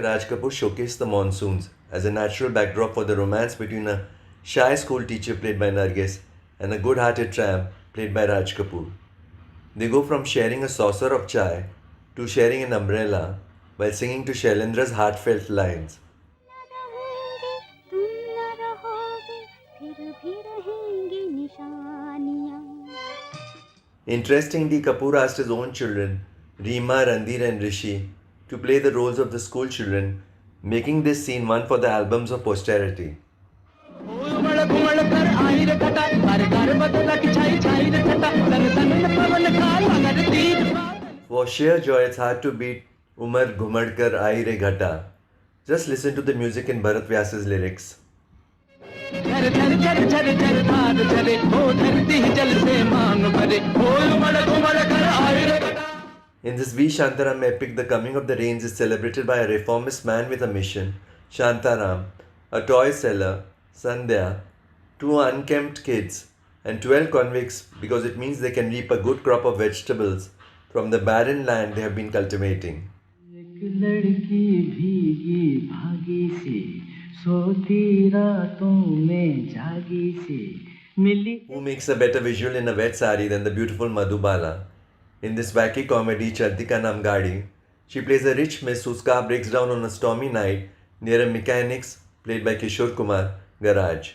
director Raj Kapoor showcased the monsoons as a natural backdrop for the romance between a shy school teacher played by Nargis and a good-hearted tramp played by Raj Kapoor. They go from sharing a saucer of chai to sharing an umbrella while singing to Shailendra's heartfelt lines. रहेंगे तुम न रहोगे फिर भी रहेंगी निशानियाँ Interestingly, Kapoor asked his own children, Reema, Randir, and Rishi, to play the roles of the school children, making this scene one for the albums of posterity. For sheer joy, it's hard to beat Umar Ghumadkar Aayi Re Ghata. Just listen to the music in Bharat Vyas's lyrics. In this V. Shantaram epic, the coming of the rains is celebrated by a reformist man with a mission, Shantaram, a toy seller, Sandhya, two unkempt kids, and 12 convicts because it means they can reap a good crop of vegetables from the barren land they have been cultivating. एक लड़की भीगी भागी सी सोती रातों में जागी सी मिली Who makes a better visual in a wet sari than the beautiful Madhubala? In this wacky comedy, Chantika Namgadi, she plays a rich miss whose car breaks down on a stormy night near a mechanic's, played by Kishore Kumar, garage.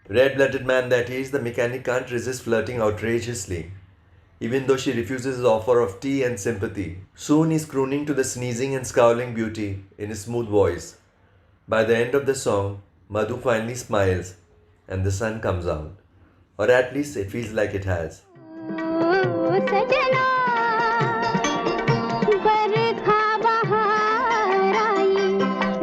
Red-blooded man that he is, the mechanic can't resist flirting outrageously, even though she refuses his offer of tea and sympathy. Soon he's crooning to the sneezing and scowling beauty in his smooth voice. By the end of the song, Madhu finally smiles and the sun comes out. Or at least it feels like it has. ओ सजना बरखा बहार आई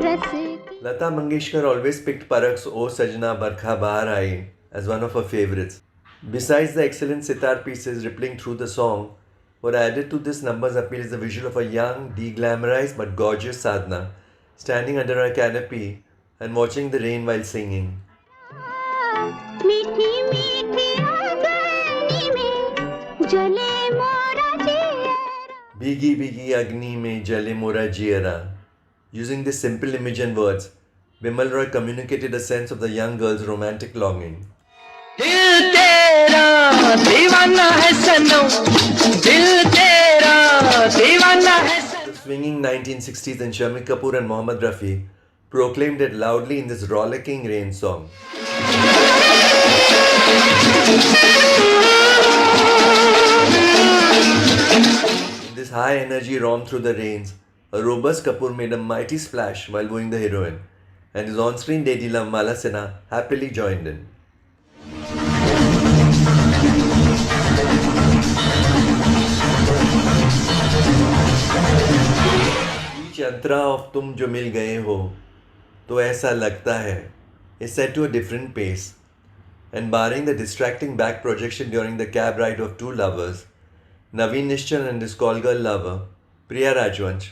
रस की Lata Mangeshkar always picked Parak's O Sajna Barkha Bahar Aayi as one of her favorites. Besides the excellent sitar pieces rippling through the song, what added to this number's appeal is the visual of a young, de-glamorized but gorgeous Sadhna standing under a canopy and watching the rain while singing. मीठी मीठी अग्नि में जले मोरा जिया Bigi Bigi Agni Me Jale Mora Jiera. Using this simple image and words, Bimal Roy communicated a sense of the young girl's romantic longing. दिल तेरा दीवाना है सनम दिल तेरा दीवाना है The swinging 1960s and Shamik Kapoor and Mohammad Rafi proclaimed it loudly in this rollicking rain song. In this high energy romp through the rains, a robust Kapoor made a mighty splash while wooing the heroine, and his on-screen lady love Mala Sinha happily joined in. Each yantra of tum jo mil gaye ho, to aisa lagta hai, is set to a different pace, and barring the distracting back projection during the cab ride of two lovers, Naveen Nishchal and his call girl lover, Priya Rajwansh,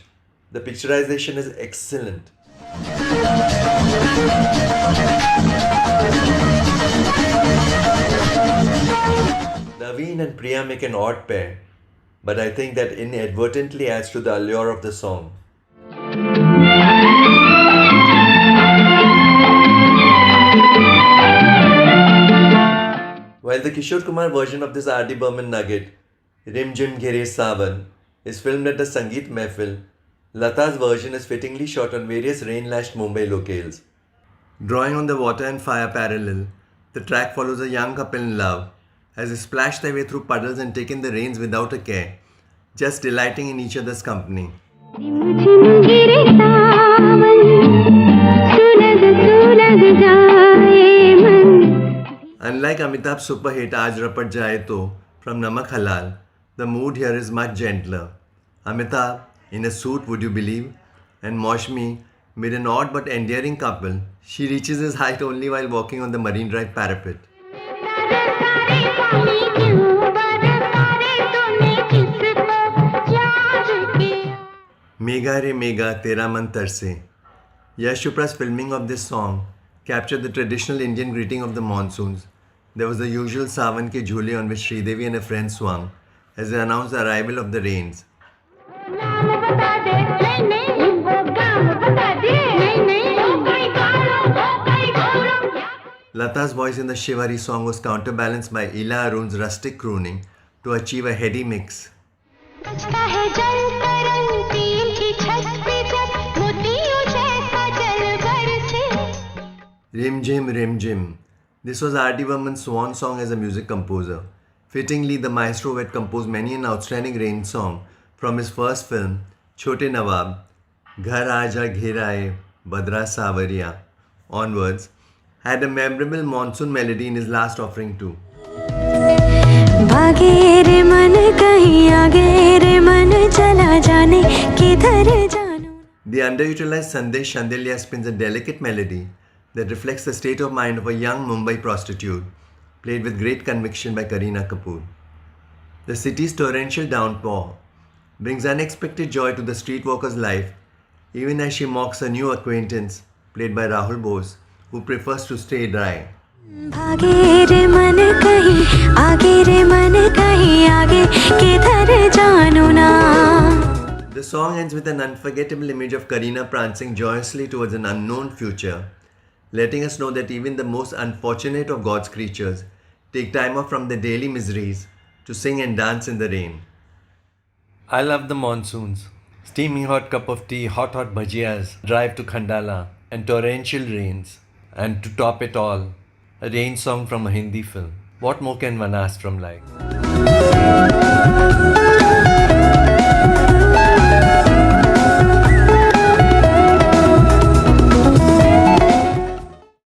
the picturization is excellent. Naveen and Priya make an odd pair, but I think that inadvertently adds to the allure of the song. While the Kishore Kumar version of this R.D. Burman nugget, Rim Jim Ghere Savan, is filmed at the Sangeet Mehfil, Lata's version is fittingly shot on various rain-lashed Mumbai locales. Drawing on the water and fire parallel, the track follows a young couple in love as they splash their way through puddles and take in the rains without a care, just delighting in each other's company. रिमझिम गिरे सावन सुलग सुलग जाए मन Unlike Amitabh's super hit Aaj Rapat Jaye To from Namak Halal, the mood here is much gentler. Amitabh, in a suit, would you believe, and Maushmi, made an odd but endearing couple. She reaches his height only while walking on the Marine Drive parapet. Megha Re Megha Tera Man Tarse. Yash Chopra's filming of this song captured the traditional Indian greeting of the monsoons, There was the usual Savan Ke Jhule on which Sridevi and her friends swung as they announced the arrival of the rains. नाम बता दे नहीं नहीं वो गाम बता दे नहीं नहीं ओ कोई गालो Lata's voice in the Shivari song was counterbalanced by Ila Arun's rustic crooning to achieve a heady mix. बचता है जल तरंग तीन की छत पे जब मोतियों जैसा जल बरसे Rim Jim Rim Jim. This was R.D. Burman's swan song as a music composer. Fittingly, the maestro who had composed many an outstanding rain song from his first film, Chote Nawab, Ghar Aaja Gheraye, Badra Savariya, onwards, had a memorable monsoon melody in his last offering too. भागे रे मन कहीं आगे रे मन चला जाने किधर जानू The underutilized Sandesh Shandilya spins a delicate melody that reflects the state of mind of a young Mumbai prostitute, played with great conviction by Kareena Kapoor. The city's torrential downpour brings unexpected joy to the streetwalker's life, even as she mocks a new acquaintance, played by Rahul Bose, who prefers to stay dry. भागे रे मन कहीं आगे रे मन कहीं आगे किधर जानू ना The song ends with an unforgettable image of Kareena prancing joyously towards an unknown future, letting us know that even the most unfortunate of God's creatures take time off from their daily miseries to sing and dance in the rain. I love the monsoons. Steaming hot cup of tea, hot bhajiyas, drive to Khandala, and torrential rains. And to top it all, a rain song from a Hindi film. What more can one ask from life?